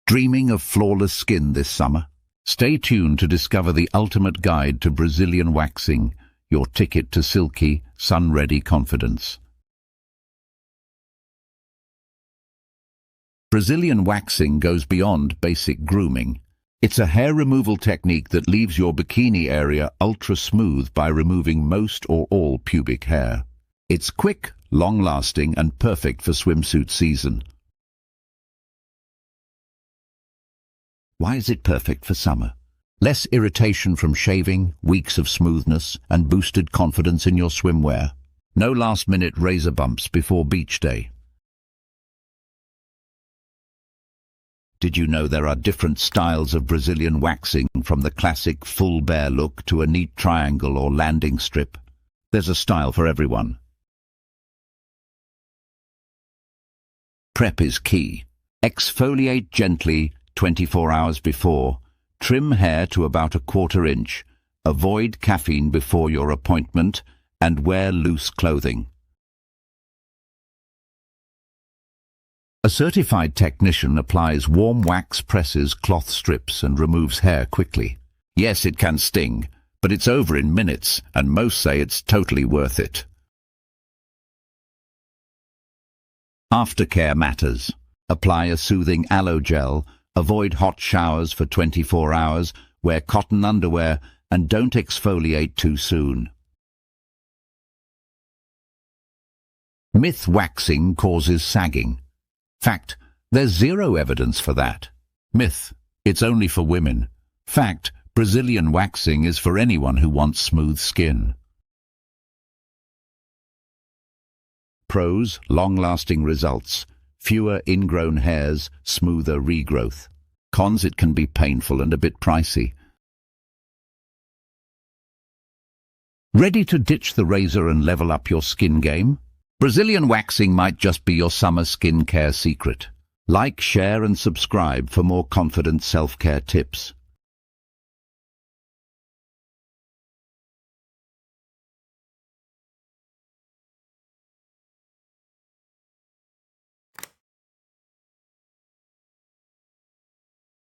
Dreaming of flawless skin this summer? Stay tuned to discover the ultimate guide to Brazilian waxing, your ticket to silky, sun-ready confidence. Brazilian waxing goes beyond basic grooming. It's a hair removal technique that leaves your bikini area ultra-smooth by removing most or all pubic hair. It's quick, long-lasting, and perfect for swimsuit season. Why is it perfect for summer? Less irritation from shaving, weeks of smoothness, and boosted confidence in your swimwear. No last-minute razor bumps before beach day. Did you know there are different styles of Brazilian waxing, from the classic full bear look to a neat triangle or landing strip? There's a style for everyone. Prep is key. Exfoliate gently 24 hours before. Trim hair to about a 1/4 inch. Avoid caffeine before your appointment and wear loose clothing. A certified technician applies warm wax, presses cloth strips and removes hair quickly. Yes, it can sting, but it's over in minutes, and most say it's totally worth it. Aftercare matters. Apply a soothing aloe gel, avoid hot showers for 24 hours, wear cotton underwear, and don't exfoliate too soon. Myth: waxing causes sagging. Fact: there's zero evidence for that. Myth: it's only for women. Fact: Brazilian waxing is for anyone who wants smooth skin. Pros: long-lasting results. Fewer ingrown hairs, smoother regrowth. Cons: it can be painful and a bit pricey. Ready to ditch the razor and level up your skin game? Brazilian waxing might just be your summer skincare secret. Like, share and subscribe for more confident self-care tips.